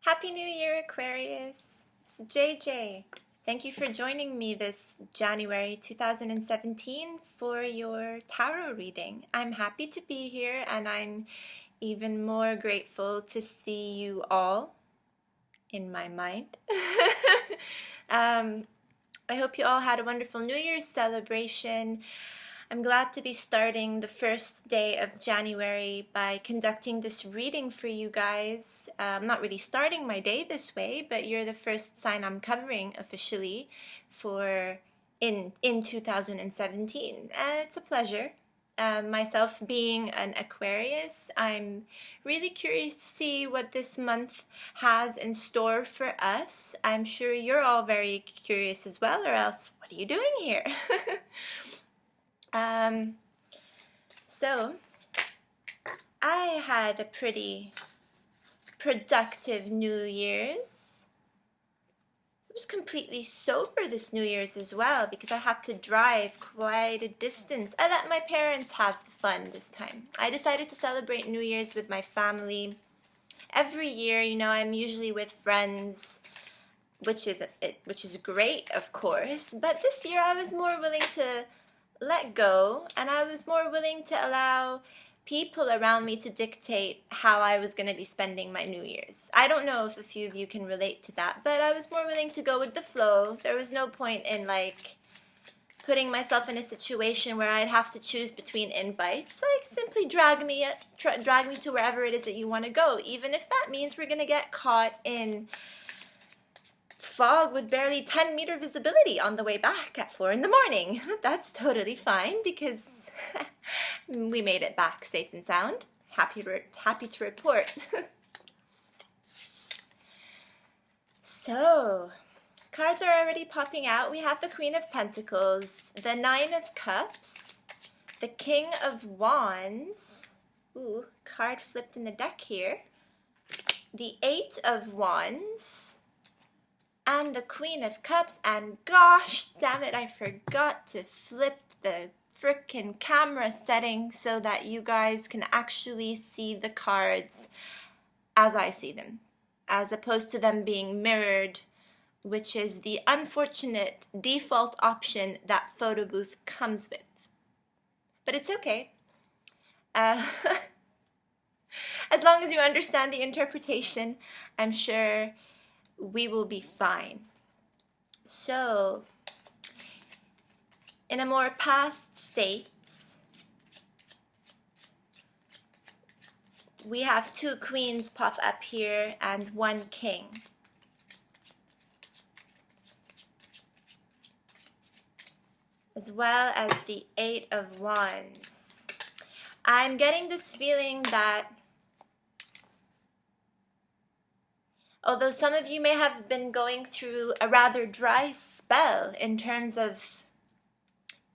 Happy New Year, Aquarius! It's JJ. Thank you for joining me this January 2017 for your tarot reading. I'm happy to be here, and I'm even more grateful to see you all in my mind. I hope you all had a wonderful New Year's celebration. I'm glad to be starting the first day of January by conducting this reading for you guys. I'm not really starting my day this way, but you're the first sign I'm covering officially for in 2017. And it's a pleasure. Myself being an Aquarius, I'm really curious to see what this month has in store for us. I'm sure you're all very curious as well, or else what are you doing here? So I had a pretty productive New Year's. I was completely sober this New Year's as well because I had to drive quite a distance. I let my parents have fun this time. I decided to celebrate New Year's with my family. Every year, I'm usually with friends, which is great, of course, but this year I was more willing to let go, and I was more willing to allow people around me to dictate how I was going to be spending my New Year's. I don't know if a few of you can relate to that, but I was more willing to go with the flow. There was no point in putting myself in a situation where I'd have to choose between invites. Simply drag me to wherever it is that you want to go, even if that means we're going to get caught in fog with barely 10-meter visibility on the way back at 4 in the morning. That's totally fine because we made it back safe and sound. Happy to report. So, cards are already popping out. We have the Queen of Pentacles, the Nine of Cups, the King of Wands. Ooh, card flipped in the deck here. The Eight of Wands. And the Queen of Cups, and gosh damn it, I forgot to flip the frickin' camera setting so that you guys can actually see the cards as I see them, as opposed to them being mirrored, which is the unfortunate default option that Photo Booth comes with. But it's okay. As long as you understand the interpretation, I'm sure we will be fine. So, in a more past state, we have two queens pop up here and one king. As well as the Eight of Wands. I'm getting this feeling that although some of you may have been going through a rather dry spell in terms of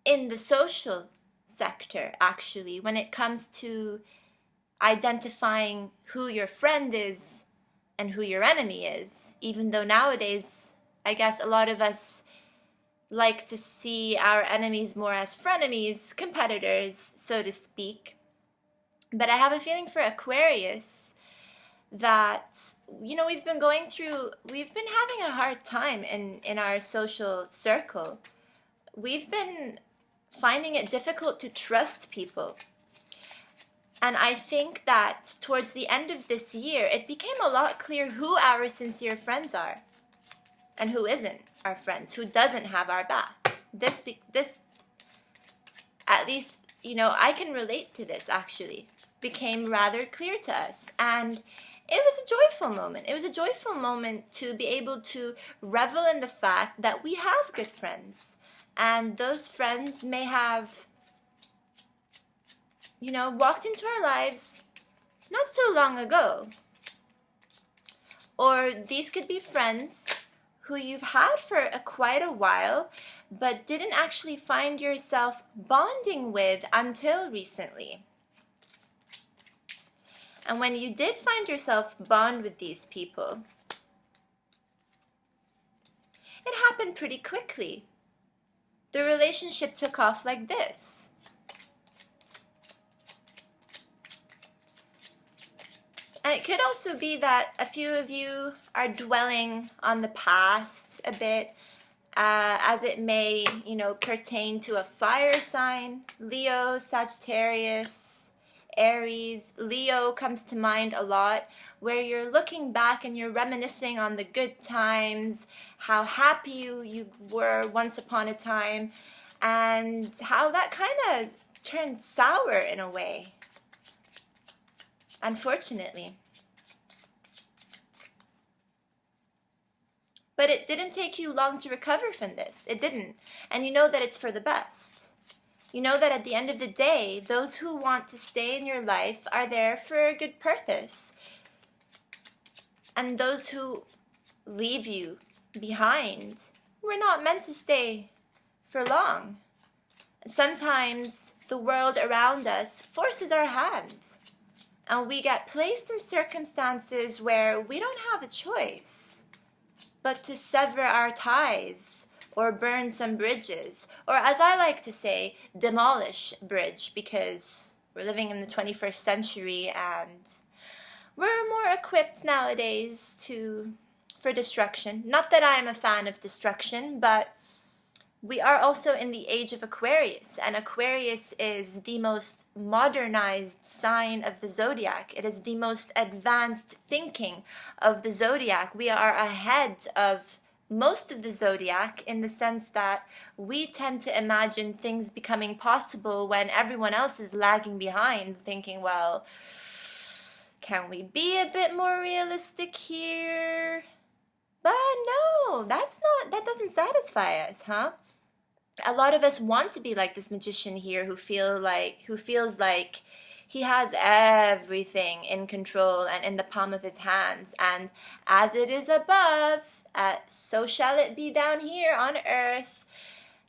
in the social sector, actually, when it comes to identifying who your friend is and who your enemy is, even though nowadays, I guess a lot of us like to see our enemies more as frenemies, competitors, so to speak. But I have a feeling for Aquarius that we've been having a hard time in our social circle. We've been finding it difficult to trust people. And I think that towards the end of this year, it became a lot clear who our sincere friends are and who isn't our friends, who doesn't have our back. This at least, I can relate to this actually, became rather clear to us. And it was a joyful moment. It was a joyful moment to be able to revel in the fact that we have good friends. And those friends may have, walked into our lives not so long ago. Or these could be friends who you've had for quite a while, but didn't actually find yourself bonding with until recently. And when you did find yourself bond with these people, it happened pretty quickly. The relationship took off like this. And it could also be that a few of you are dwelling on the past a bit, as it may, pertain to a fire sign. Leo, Sagittarius, Aries. Leo comes to mind a lot, where you're looking back and you're reminiscing on the good times, how happy you were once upon a time, and how that kind of turned sour in a way, unfortunately. But it didn't take you long to recover from this. It didn't. And you know that it's for the best. You know that at the end of the day, those who want to stay in your life are there for a good purpose. And those who leave you behind were not meant to stay for long. Sometimes the world around us forces our hand, and we get placed in circumstances where we don't have a choice but to sever our ties or burn some bridges, or as I like to say, demolish bridge, because we're living in the 21st century and we're more equipped nowadays for destruction. Not that I'm a fan of destruction, but we are also in the age of Aquarius, and Aquarius is the most modernized sign of the zodiac. It is the most advanced thinking of the zodiac. We are ahead of most of the zodiac in the sense that we tend to imagine things becoming possible when everyone else is lagging behind, thinking, well, can we be a bit more realistic here? But no, that doesn't satisfy us, huh? A lot of us want to be like this magician here who feels like he has everything in control and in the palm of his hands, and as it is above, so shall it be down here on earth,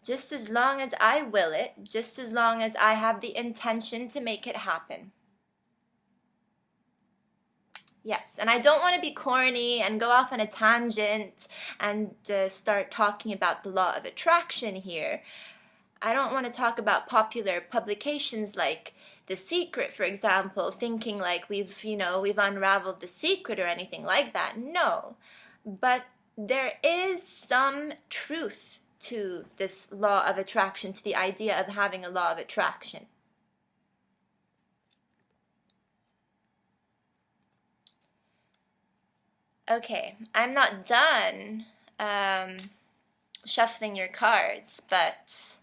just as long as I will it, just as long as I have the intention to make it happen. Yes, and I don't want to be corny and go off on a tangent and start talking about the law of attraction here. I don't want to talk about popular publications like The Secret, for example, thinking like we've unraveled the secret or anything like that. No, but there is some truth to this law of attraction, to the idea of having a law of attraction. Okay, I'm not done shuffling your cards, but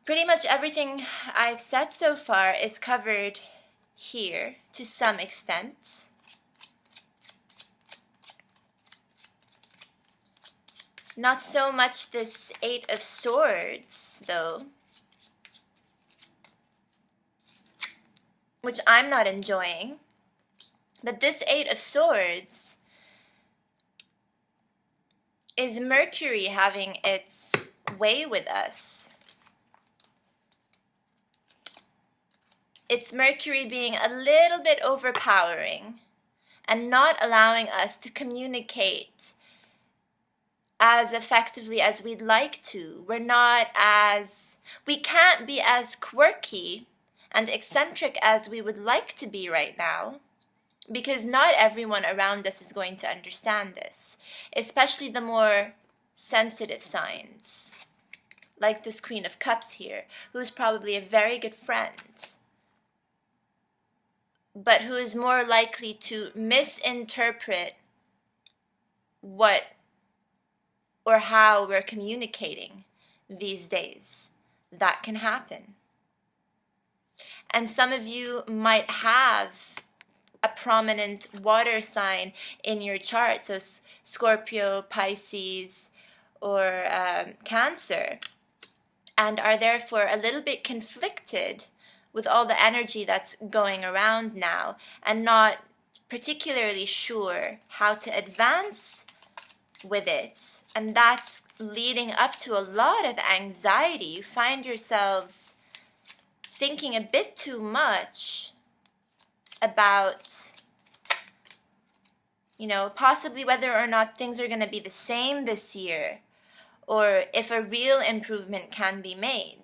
pretty much everything I've said so far is covered here to some extent. Not so much this Eight of Swords, though, which I'm not enjoying. But this Eight of Swords is Mercury having its way with us. It's Mercury being a little bit overpowering and not allowing us to communicate as effectively as we'd like to. We can't be as quirky and eccentric as we would like to be right now, because not everyone around us is going to understand this, especially the more sensitive signs, like this Queen of Cups here, who's probably a very good friend, but who is more likely to misinterpret what or how we're communicating these days. That can happen. And some of you might have a prominent water sign in your chart, so Scorpio, Pisces, or Cancer, and are therefore a little bit conflicted with all the energy that's going around now, and not particularly sure how to advance with it. And that's leading up to a lot of anxiety. You find yourselves thinking a bit too much about, possibly whether or not things are going to be the same this year, or if a real improvement can be made.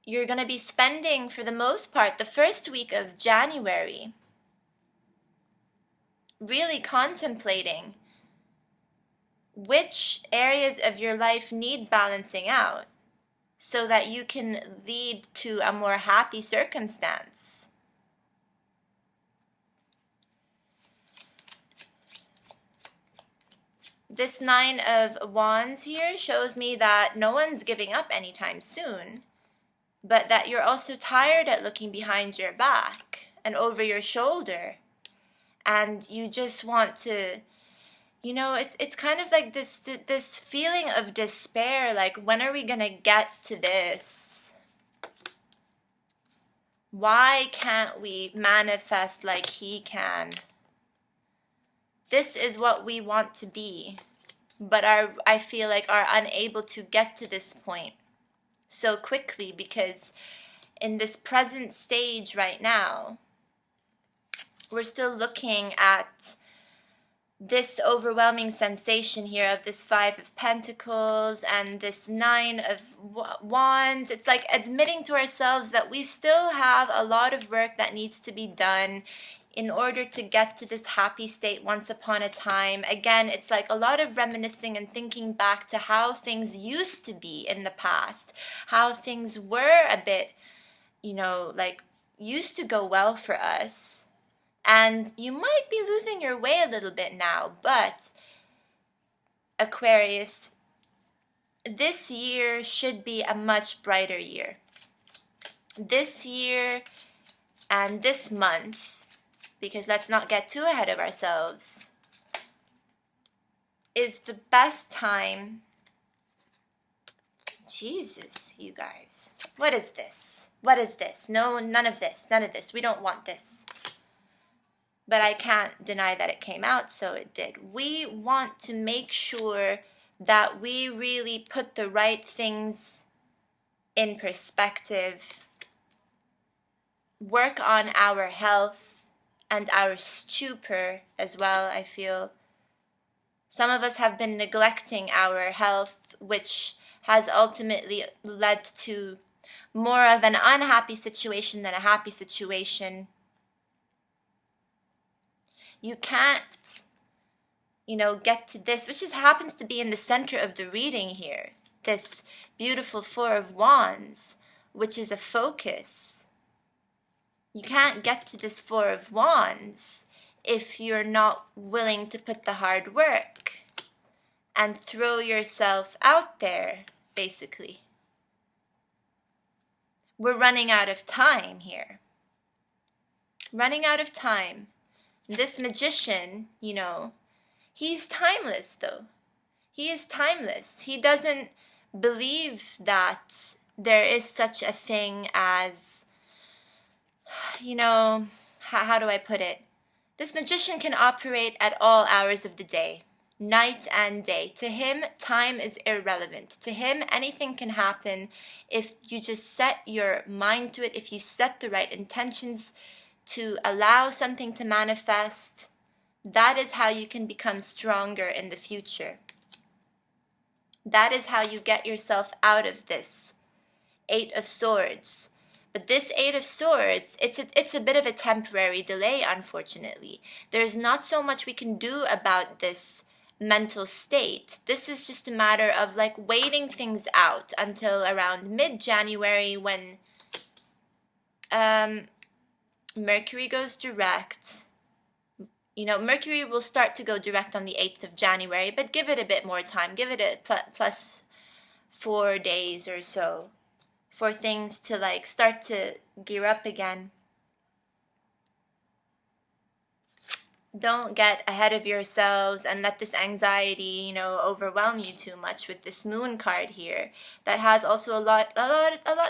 you're going to be spending, for the most part, the first week of January really contemplating which areas of your life need balancing out so that you can lead to a more happy circumstance. This Nine of Wands here shows me that no one's giving up anytime soon, but that you're also tired at looking behind your back and over your shoulder, and you just want to, you know, it's kind of like this feeling of despair, like, when are we gonna get to this? Why can't we manifest like he can? This is what we want to be, but I feel like are unable to get to this point so quickly, because in this present stage right now, we're still looking at this overwhelming sensation here of this Five of Pentacles and this Nine of Wands. It's like admitting to ourselves that we still have a lot of work that needs to be done in order to get to this happy state once upon a time. Again, it's like a lot of reminiscing and thinking back to how things used to be in the past, how things were a bit, you know, like used to go well for us. And you might be losing your way a little bit now, but Aquarius, this year should be a much brighter year. This year and this month, because let's not get too ahead of ourselves, is the best time. Jesus, you guys. What is this? What is this? No, none of this. None of this. We don't want this. But I can't deny that it came out, so it did. We want to make sure that we really put the right things in perspective, work on our health and our stupor as well, I feel. Some of us have been neglecting our health, which has ultimately led to more of an unhappy situation than a happy situation. You can't, you know, get to this, which just happens to be in the center of the reading here. This beautiful Four of Wands, which is a focus. You can't get to this Four of Wands if you're not willing to put the hard work and throw yourself out there, basically. We're running out of time here. Running out of time. This magician, you know, he's timeless though. He is timeless. He doesn't believe that there is such a thing as, you know, how do I put it? This magician can operate at all hours of the day, night and day. To him, time is irrelevant. To him, anything can happen if you just set your mind to it, if you set the right intentions to allow something to manifest. That is how you can become stronger in the future. That is how you get yourself out of this Eight of Swords. But this Eight of Swords, it's a bit of a temporary delay, unfortunately. There's not so much we can do about this mental state. This is just a matter of like waiting things out until around mid-January when Mercury goes direct. You know, Mercury will start to go direct on the 8th of January, but give it a bit more time. Give it a plus 4 days or so for things to like start to gear up again. Don't get ahead of yourselves and let this anxiety, you know, overwhelm you too much with this Moon card here. That has also a lot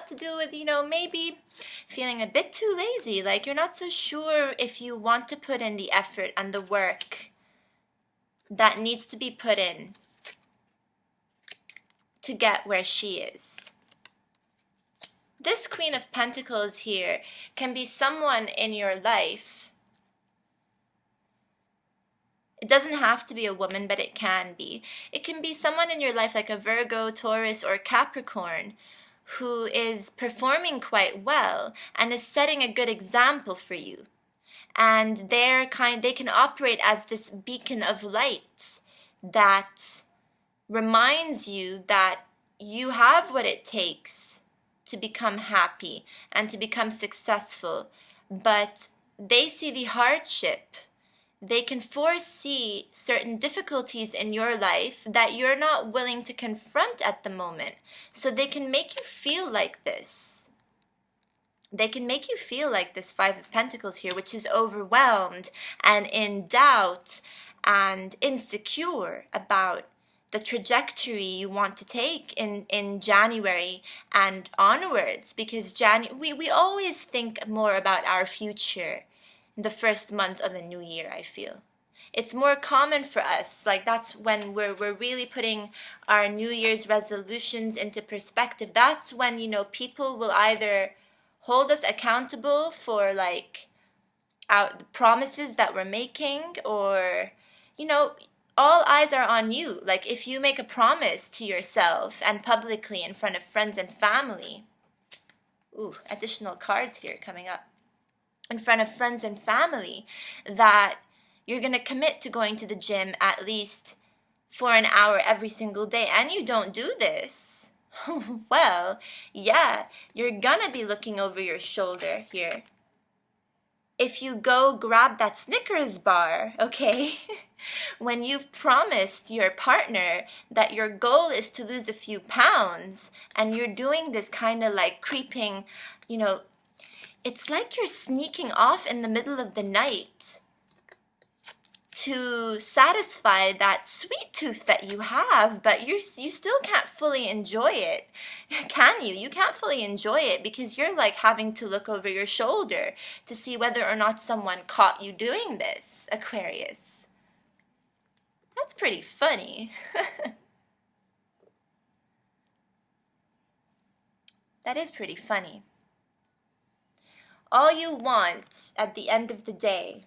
to do with, you know, maybe feeling a bit too lazy. Like you're not so sure if you want to put in the effort and the work that needs to be put in to get where she is. This Queen of Pentacles here can be someone in your life. It doesn't have to be a woman, but it can be. It can be someone in your life like a Virgo, Taurus, or Capricorn who is performing quite well and is setting a good example for you. And they can operate as this beacon of light that reminds you that you have what it takes to become happy and to become successful. But they see the hardship. They can foresee certain difficulties in your life that you're not willing to confront at the moment. So they can make you feel like this. They can make you feel like this Five of Pentacles here, which is overwhelmed and in doubt and insecure about the trajectory you want to take in January and onwards. Because we always think more about our future the first month of a new year, I feel. It's more common for us. Like, that's when we're really putting our New Year's resolutions into perspective. That's when, people will either hold us accountable for like the promises that we're making, or, all eyes are on you. Like, if you make a promise to yourself and publicly in front of friends and family, additional cards here coming up, in front of friends and family, that you're going to commit to going to the gym at least for an hour every single day, and you don't do this, well, yeah, you're going to be looking over your shoulder here. If you go grab that Snickers bar, okay, when you've promised your partner that your goal is to lose a few pounds, and you're doing this kind of like creeping, it's like you're sneaking off in the middle of the night to satisfy that sweet tooth that you have, but you still can't fully enjoy it, can you? You can't fully enjoy it because you're like having to look over your shoulder to see whether or not someone caught you doing this, Aquarius. That's pretty funny. That is pretty funny. All you want at the end of the day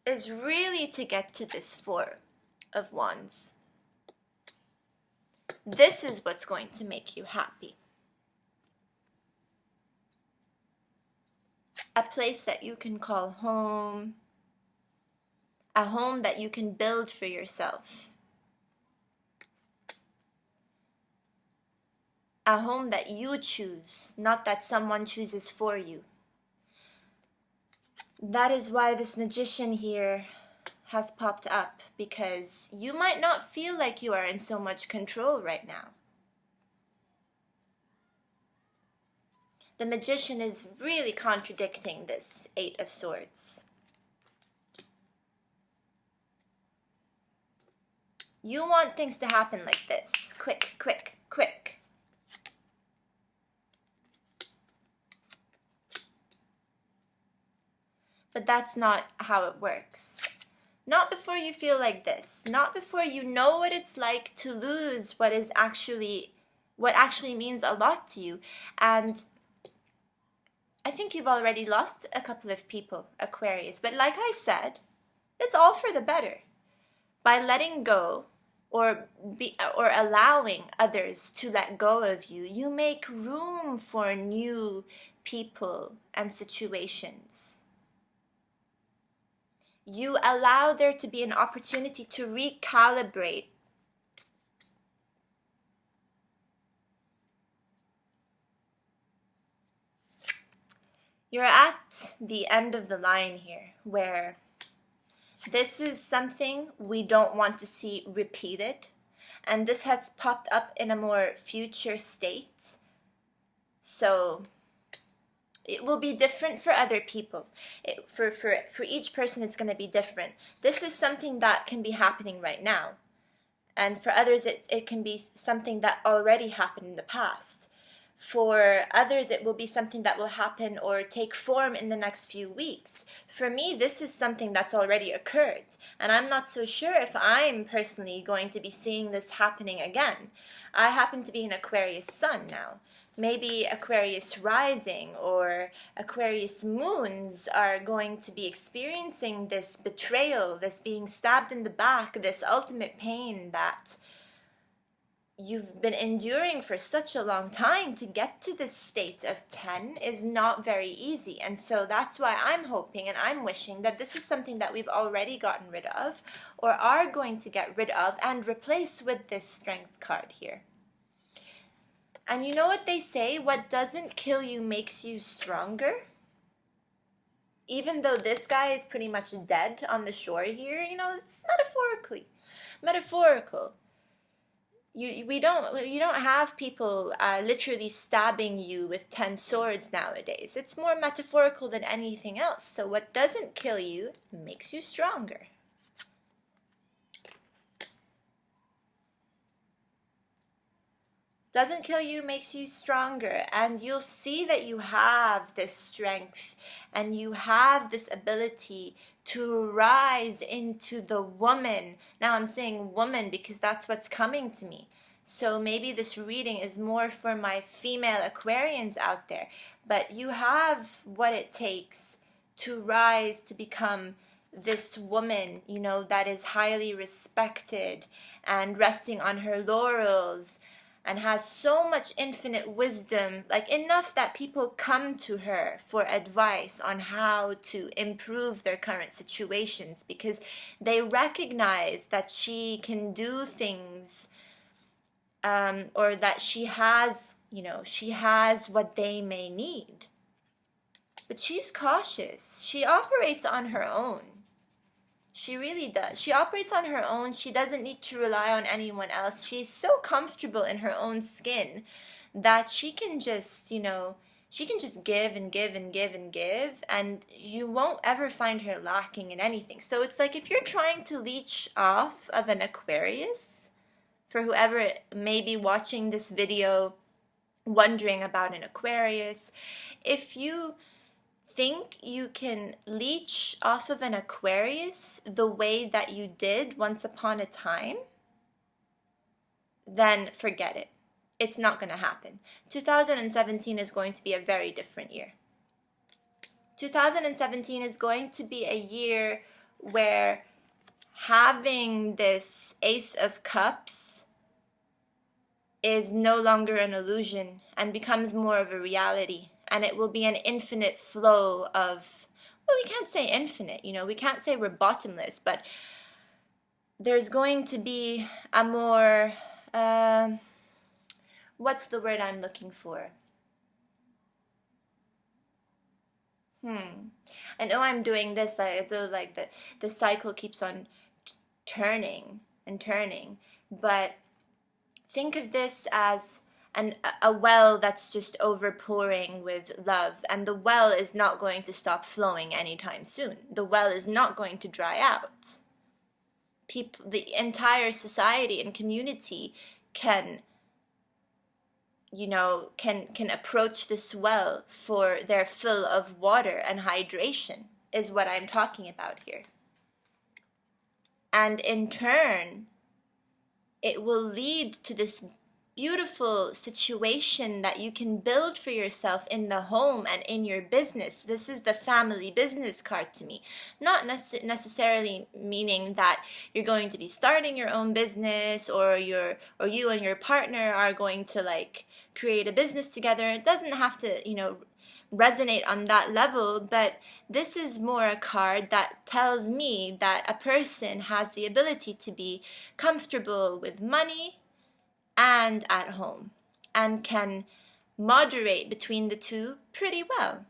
is really to get to this Four of Wands. This is what's going to make you happy. A place that you can call home. A home that you can build for yourself. A home that you choose, not that someone chooses for you. That is why this Magician here has popped up, because you might not feel like you are in so much control right now. The Magician is really contradicting this Eight of Swords. You want things to happen like this. Quick, quick, quick. But that's not how it works. Not before you feel like this. Not before you know what it's like to lose what actually means a lot to you. And I think you've already lost a couple of people, Aquarius. But like I said, it's all for the better. By letting go or allowing others to let go of you, you make room for new people and situations. You allow there to be an opportunity to recalibrate. You're at the end of the line here, where this is something we don't want to see repeated, and this has popped up in a more future state. So it will be different for other people. For each person, it's going to be different. This is something that can be happening right now. And for others, it can be something that already happened in the past. For others, it will be something that will happen or take form in the next few weeks. For me, this is something that's already occurred. And I'm not so sure if I'm personally going to be seeing this happening again. I happen to be an Aquarius sun now. Maybe Aquarius rising or Aquarius moons are going to be experiencing this betrayal, this being stabbed in the back, this ultimate pain that you've been enduring for such a long time, to get to this state of 10 is not very easy. And so that's why I'm hoping and I'm wishing that this is something that we've already gotten rid of, or are going to get rid of and replace with this Strength card here. And you know what they say? What doesn't kill you makes you stronger. Even though this guy is pretty much dead on the shore here, you know, it's metaphorical. You don't have people literally stabbing you with 10 swords nowadays. It's more metaphorical than anything else. So what doesn't kill you makes you stronger. Doesn't kill you makes you stronger, and you'll see that you have this strength and you have this ability to rise into the woman. Now I'm saying woman because that's what's coming to me. So maybe this reading is more for my female Aquarians out there, but you have what it takes to rise to become this woman, you know, that is highly respected and resting on her laurels, and has so much infinite wisdom, like enough that people come to her for advice on how to improve their current situations, because they recognize that she can do things, or that she has, you know, she has what they may need. But she's cautious. She operates on her own. She really does. She operates on her own. She doesn't need to rely on anyone else. She's so comfortable in her own skin that she can just, you know, she can just give and give and give and give, and you won't ever find her lacking in anything. So it's like if you're trying to leech off of an Aquarius, for whoever may be watching this video wondering about an Aquarius, if you think you can leech off of an Aquarius the way that you did once upon a time, then forget it. It's not going to happen. 2017 is going to be a very different year. 2017 is going to be a year where having this Ace of Cups is no longer an illusion and becomes more of a reality. And it will be an infinite flow of, well, we can't say infinite, you know, we can't say we're bottomless, but there's going to be a more, what's the word I'm looking for? I know I'm doing this as though like the cycle keeps on turning and turning, but think of this as a well that's just overpouring with love, and the well is not going to stop flowing anytime soon. The well is not going to dry out. People, the entire society and community can, you know, can approach this well for their fill of water and hydration, is what I'm talking about here. And in turn, it will lead to this beautiful situation that you can build for yourself in the home and in your business. This is the family business card to me. Not necessarily meaning that you're going to be starting your own business, or you and your partner are going to like create a business together. It doesn't have to, you know, resonate on that level, but this is more a card that tells me that a person has the ability to be comfortable with money and at home, and can moderate between the two pretty well.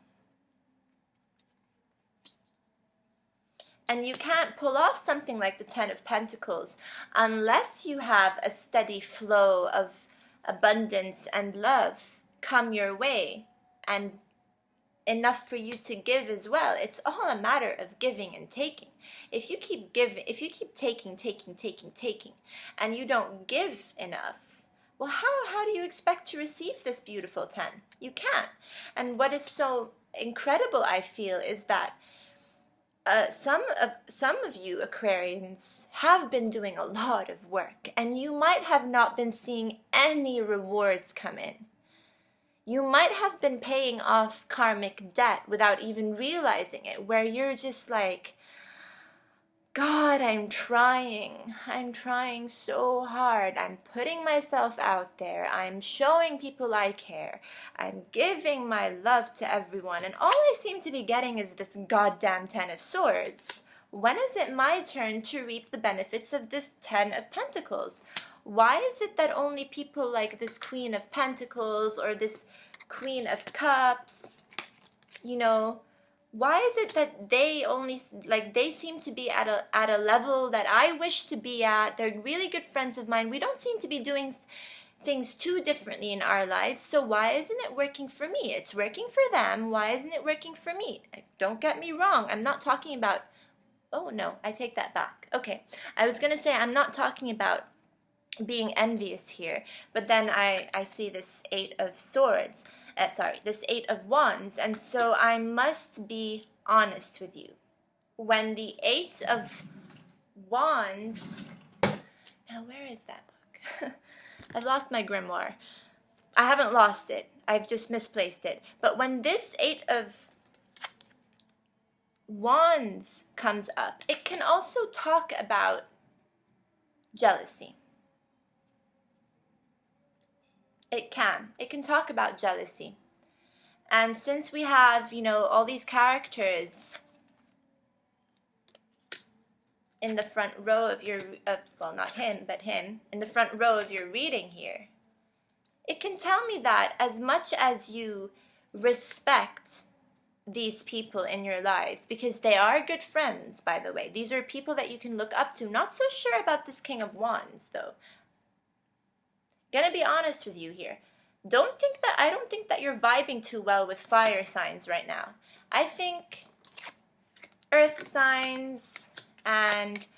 And you can't pull off something like the Ten of Pentacles unless you have a steady flow of abundance and love come your way, and enough for you to give as well. It's all a matter of giving and taking. If you keep giving, if you keep taking, and you don't give enough, well, how do you expect to receive this beautiful 10? You can't. And what is so incredible, I feel, is that some of you Aquarians have been doing a lot of work, and you might have not been seeing any rewards come in. You might have been paying off karmic debt without even realizing it, where you're just like, God, I'm trying. I'm trying so hard. I'm putting myself out there. I'm showing people I care. I'm giving my love to everyone. And all I seem to be getting is this goddamn Ten of Swords. When is it my turn to reap the benefits of this Ten of Pentacles? Why is it that only people like this Queen of Pentacles or this Queen of Cups, you know, why is it that they only, like, they seem to be at a level that I wish to be at? They're really good friends of mine. We don't seem to be doing things too differently in our lives, so why isn't it working for me? It's working for them. Why isn't it working for me? Don't get me wrong. I'm not talking about, oh no, I take that back. Okay, I was gonna say I'm not talking about being envious here, but then I see this Eight of Swords. This Eight of Wands, and so I must be honest with you. When the Eight of Wands, now where is that book? I've lost my grimoire. I haven't lost it. I've just misplaced it. But when this Eight of Wands comes up, it can also talk about jealousy. It can talk about jealousy. And since we have, you know, all these characters in the front row of your, well, not him, but him, in the front row of your reading here, it can tell me that as much as you respect these people in your lives, because they are good friends, by the way. These are people that you can look up to. Not so sure about this King of Wands, though. Gonna be honest with you here. I don't think that you're vibing too well with fire signs right now. I think earth signs and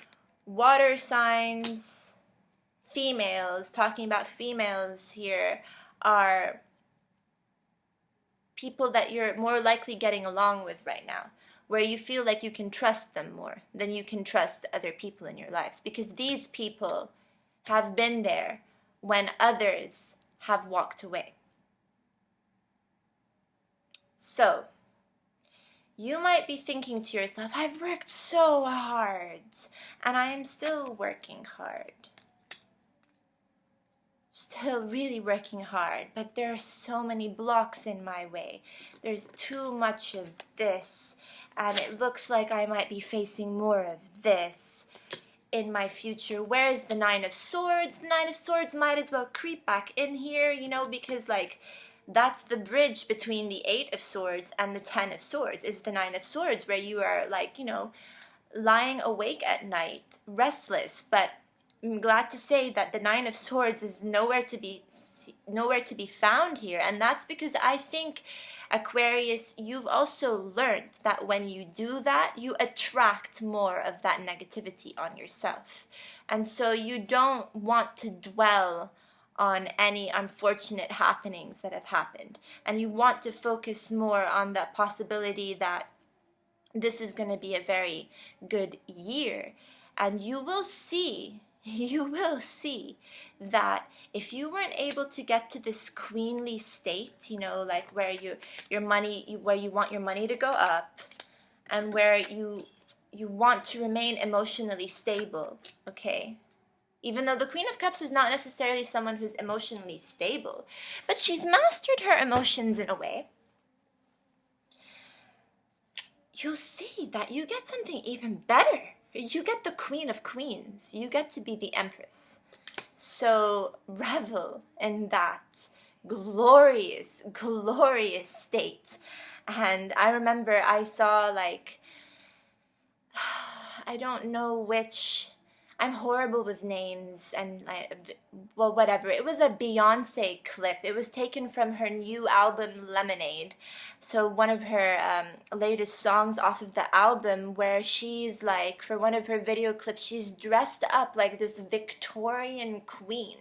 water signs, females, talking about females here, are people that you're more likely getting along with right now, where you feel like you can trust them more than you can trust other people in your lives, because these people have been there when others have walked away. So, you might be thinking to yourself, I've worked so hard, and I am still working hard. Still really working hard, but there are so many blocks in my way. There's too much of this, and it looks like I might be facing more of this in my future. Where is the Nine of Swords? The Nine of Swords might as well creep back in here, you know, because, like, that's the bridge between the Eight of Swords and the Ten of Swords, is the Nine of Swords, where you are, like, you know, lying awake at night, restless. But I'm glad to say that the Nine of Swords is nowhere to be found here, and that's because I think, Aquarius, you've also learned that when you do that, you attract more of that negativity on yourself. And so you don't want to dwell on any unfortunate happenings that have happened. And you want to focus more on the possibility that this is going to be a very good year. And you will see that if you weren't able to get to this queenly state, you know, like where you want your money to go up, and where you want to remain emotionally stable, okay? Even though the Queen of Cups is not necessarily someone who's emotionally stable, but she's mastered her emotions in a way. You'll see that you get something even better. You get the Queen of Queens. You get to be the Empress. So revel in that glorious, glorious state. And I remember I saw, like, I don't know which, I'm horrible with names, and well, whatever. It was a Beyonce clip. It was taken from her new album, Lemonade. So one of her latest songs off of the album, where she's, like, for one of her video clips, she's dressed up like this Victorian queen.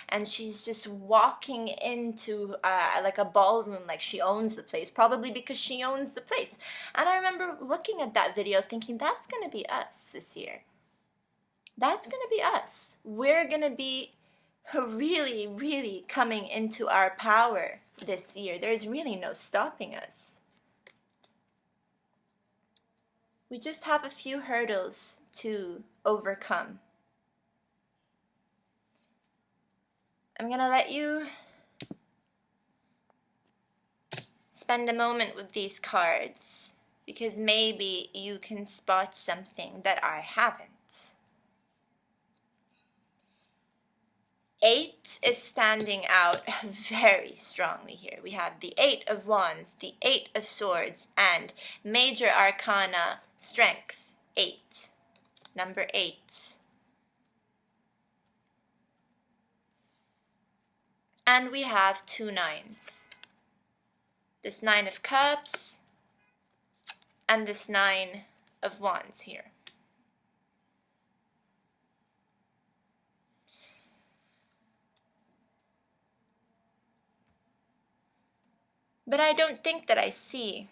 And she's just walking into like a ballroom like she owns the place, probably because she owns the place. And I remember looking at that video thinking, that's going to be us this year. That's going to be us. We're going to be really, really coming into our power this year. There's really no stopping us. We just have a few hurdles to overcome. I'm going to let you spend a moment with these cards because maybe you can spot something that I haven't. 8 is standing out very strongly here. We have the 8 of Wands, the 8 of Swords, and Major Arcana, Strength, 8. Number 8. And we have 2 9s. This 9 of Cups and this 9 of Wands here. But I don't think that I see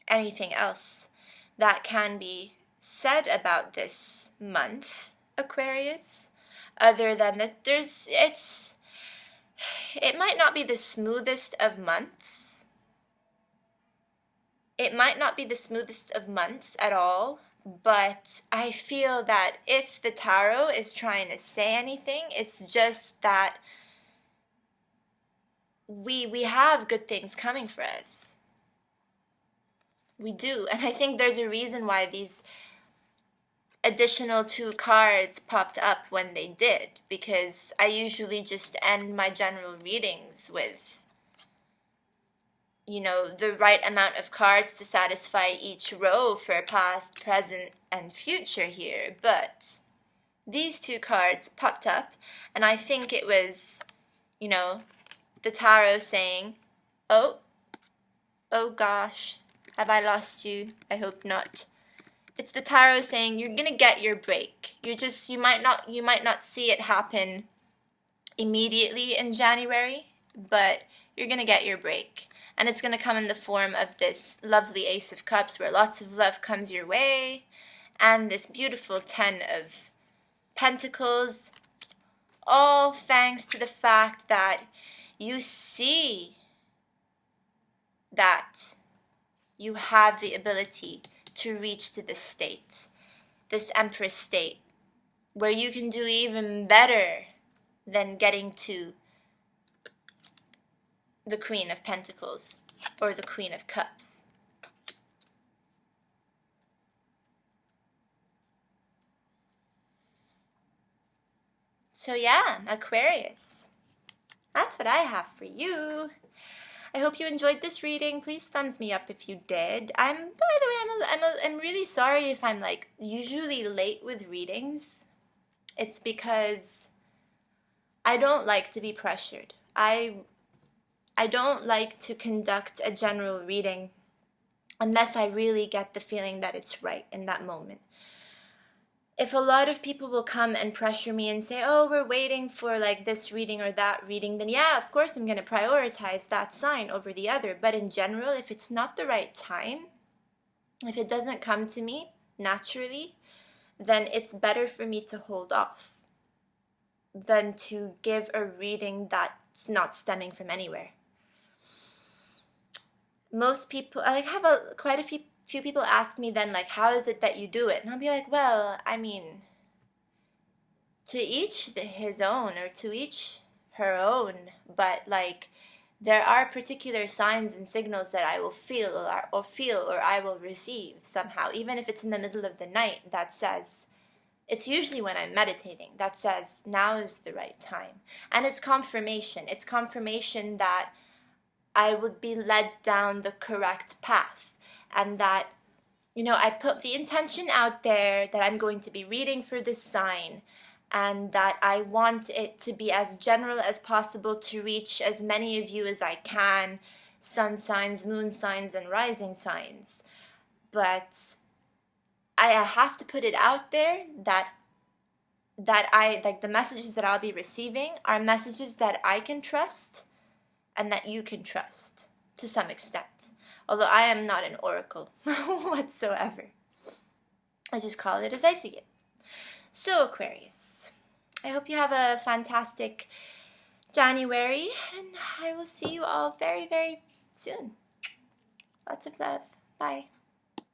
anything else that can be said about this month, Aquarius, other than that it might not be the smoothest of months. It might not be the smoothest of months at all, but I feel that if the tarot is trying to say anything, it's just that we have good things coming for us. We do, and I think there's a reason why these additional 2 cards popped up when they did, because I usually just end my general readings with, you know, the right amount of cards to satisfy each row for past, present, and future here. But these 2 cards popped up, and I think it was, you know, the tarot saying, oh gosh, have I lost you? I hope not. It's the tarot saying you're gonna get your break. You might not see it happen immediately in January, but you're gonna get your break. And it's gonna come in the form of this lovely Ace of Cups where lots of love comes your way, and this beautiful 10 of Pentacles, all thanks to the fact that you see that you have the ability to reach to this state, this Empress state, where you can do even better than getting to the Queen of Pentacles or the Queen of Cups. So yeah, Aquarius, that's what I have for you. I hope you enjoyed this reading. Please thumbs me up if you did. By the way, I'm really sorry if I'm like usually late with readings. It's because I don't like to be pressured. I don't like to conduct a general reading unless I really get the feeling that it's right in that moment. If a lot of people will come and pressure me and say, oh, we're waiting for like this reading or that reading, then yeah, of course I'm going to prioritize that sign over the other. But in general, if it's not the right time, if it doesn't come to me naturally, then it's better for me to hold off than to give a reading that's not stemming from anywhere. Most people, I have quite a few people ask me then, like, how is it that you do it? And I'll be like, well, I mean, to each his own, or to each her own, but like, there are particular signs and signals that I will feel or I will receive somehow, even if it's in the middle of the night, that says, it's usually when I'm meditating, that says, now is the right time. And it's confirmation. It's confirmation that I would be led down the correct path, and that, you know, I put the intention out there that I'm going to be reading for this sign, and that I want it to be as general as possible to reach as many of you as I can, sun signs, moon signs, and rising signs. But I have to put it out there that I, like, the messages that I'll be receiving are messages that I can trust and that you can trust to some extent. Although I am not an oracle whatsoever. I just call it as I see it. So Aquarius, I hope you have a fantastic January, and I will see you all very, very soon. Lots of love. Bye.